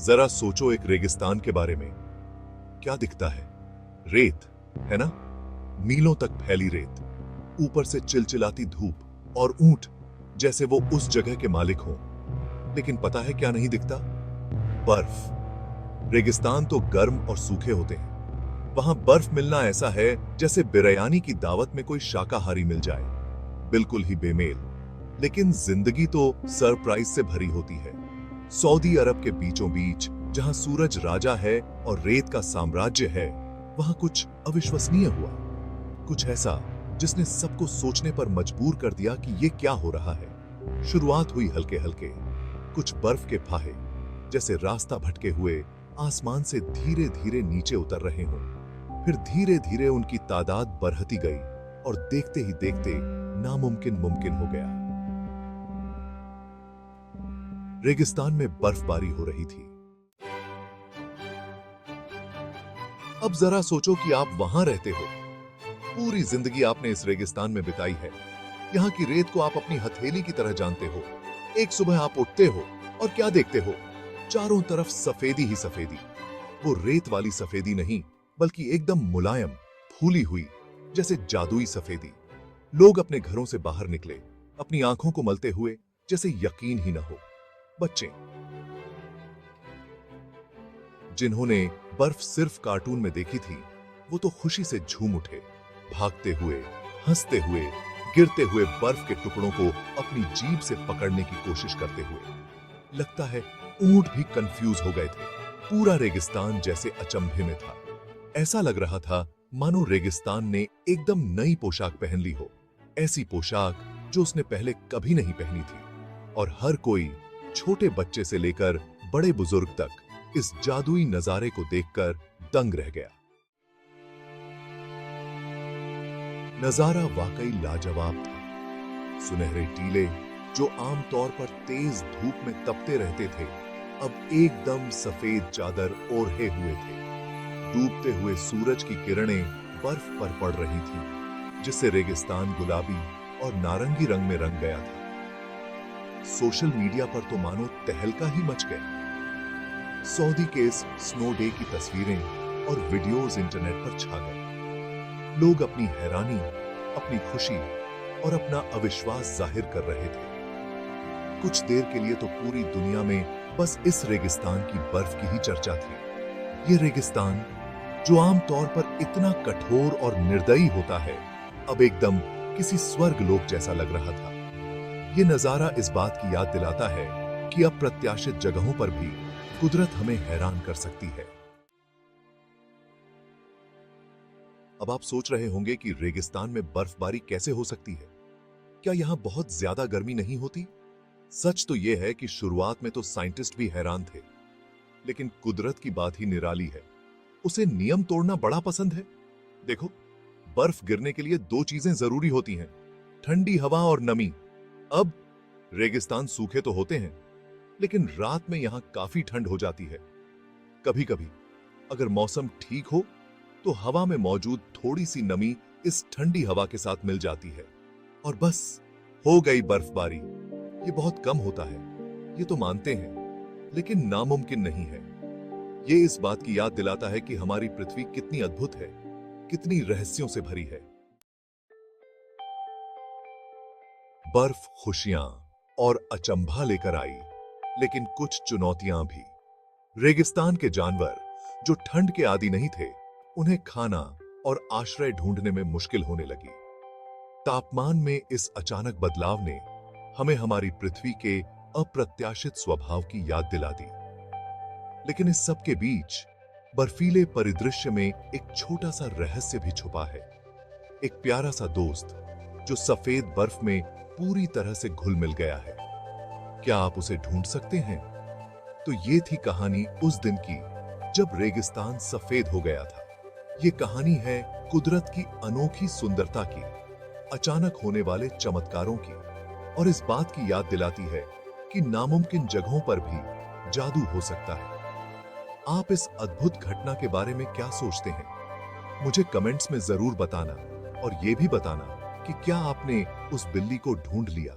जरा सोचो एक रेगिस्तान के बारे में। क्या दिखता है? रेत, है ना? मीलों तक फैली रेत, ऊपर से चिलचिलाती धूप और ऊंट जैसे वो उस जगह के मालिक हों। लेकिन पता है क्या नहीं दिखता? बर्फ। रेगिस्तान तो गर्म और सूखे होते हैं। वहां बर्फ मिलना ऐसा है जैसे बिरयानी की दावत में कोई शाकाहारी मिल जाए। बिल्कुल ही बेमेल। लेकिन जिंदगी तो सरप्राइज से भरी होती है। सऊदी अरब के बीचों बीच, जहां सूरज राजा है और रेत का साम्राज्य है, वहां कुछ अविश्वसनीय हुआ। कुछ ऐसा जिसने सबको सोचने पर मजबूर कर दिया कि ये क्या हो रहा है। शुरुआत हुई हल्के हल्के, कुछ बर्फ के फाहे जैसे रास्ता भटके हुए आसमान से धीरे धीरे नीचे उतर रहे हों। फिर धीरे धीरे उनकी तादाद बढ़ती गई और देखते ही देखते नामुमकिन मुमकिन हो गया। रेगिस्तान में बर्फबारी हो रही थी। अब जरा सोचो कि आप वहां रहते हो। पूरी जिंदगी आपने इस रेगिस्तान में बिताई है। यहाँ की रेत को आप अपनी हथेली की तरह जानते हो। एक सुबह आप उठते हो और क्या देखते हो? चारों तरफ सफेदी ही सफेदी। वो रेत वाली सफेदी नहीं, बल्कि एकदम मुलायम, फूली हुई, जैसे जादुई सफेदी। लोग अपने घरों से बाहर निकले, अपनी आंखों को मलते हुए, जैसे यकीन ही न हो। बच्चे, जिन्होंने बर्फ सिर्फ कार्टून में देखी थी, वो तो खुशी से झूम उठे, भागते हुए, हंसते हुए, गिरते हुए बर्फ के टुकड़ों को अपनी जीभ से पकड़ने की कोशिश करते हुए। लगता है ऊंट भी कंफ्यूज हो गए थे। पूरा रेगिस्तान जैसे अचंभे में था। ऐसा लग रहा था मानो रेगिस्तान ने एकदम नई पोशाक पहन ली हो। ऐसी पोशाक जो उसने पहले कभी नहीं पहनी थी। और हर कोई, छोटे बच्चे से लेकर बड़े बुजुर्ग तक, इस जादुई नजारे को देखकर दंग रह गया। नजारा वाकई लाजवाब था। सुनहरे टीले जो आमतौर पर तेज धूप में तपते रहते थे, अब एकदम सफेद चादर ओढ़े हुए थे। डूबते हुए सूरज की किरणें बर्फ पर पड़ रही थी, जिससे रेगिस्तान गुलाबी और नारंगी रंग में रंग गया था। सोशल मीडिया पर तो मानो तहलका ही मच गया। सऊदी के इस स्नो डे की तस्वीरें और वीडियोस इंटरनेट पर छा गए। लोग अपनी हैरानी, अपनी खुशी और अपना अविश्वास जाहिर कर रहे थे। कुछ देर के लिए तो पूरी दुनिया में बस इस रेगिस्तान की बर्फ की ही चर्चा थी। ये रेगिस्तान जो आमतौर पर इतना कठोर और निर्दयी होता है, अब एकदम किसी स्वर्ग लोक जैसा लग रहा था। ये नजारा इस बात की याद दिलाता है कि अप्रत्याशित जगहों पर भी कुदरत हमें हैरान कर सकती है। अब आप सोच रहे होंगे कि रेगिस्तान में बर्फबारी कैसे हो सकती है? क्या यहां बहुत ज्यादा गर्मी नहीं होती? सच तो यह है कि शुरुआत में तो साइंटिस्ट भी हैरान थे, लेकिन कुदरत की बात ही निराली है। उसे नियम तोड़ना बड़ा पसंद है। देखो, बर्फ गिरने के लिए दो चीजें जरूरी होती हैं, ठंडी हवा और नमी। अब रेगिस्तान सूखे तो होते हैं, लेकिन रात में यहां काफी ठंड हो जाती है। कभी कभी अगर मौसम ठीक हो तो हवा में मौजूद थोड़ी सी नमी इस ठंडी हवा के साथ मिल जाती है और बस हो गई बर्फबारी। ये बहुत कम होता है, ये तो मानते हैं, लेकिन नामुमकिन नहीं है। ये इस बात की याद दिलाता है कि हमारी पृथ्वी कितनी अद्भुत है, कितनी रहस्यों से भरी है। बर्फ खुशियां और अचंभा लेकर आई, लेकिन कुछ चुनौतियां भी। रेगिस्तान के जानवर जो ठंड के आदी नहीं थे, उन्हें खाना और आश्रय ढूंढने में मुश्किल होने लगी। तापमान में इस अचानक बदलाव ने हमें हमारी पृथ्वी के अप्रत्याशित स्वभाव की याद दिला दी। लेकिन इस सब के बीच बर्फीले परिदृश्य में एक छोटा सा रहस्य भी छुपा है। एक प्यारा सा दोस्त जो सफेद बर्फ में पूरी तरह से घुल मिल गया है। क्या आप उसे ढूंढ सकते हैं? तो ये थी कहानी उस दिन की जब रेगिस्तान सफेद हो गया था। ये कहानी है कुदरत की अनोखी सुंदरता की, अचानक होने वाले चमत्कारों की, और इस बात की याद दिलाती है कि नामुमकिन जगहों पर भी जादू हो सकता है। आप इस अद्भुत घटना के बारे में क्या सोचते हैं? मुझे कमेंट्स में जरूर बताना, और ये भी बताना कि क्या आपने उस बिल्ली को ढूंढ लिया।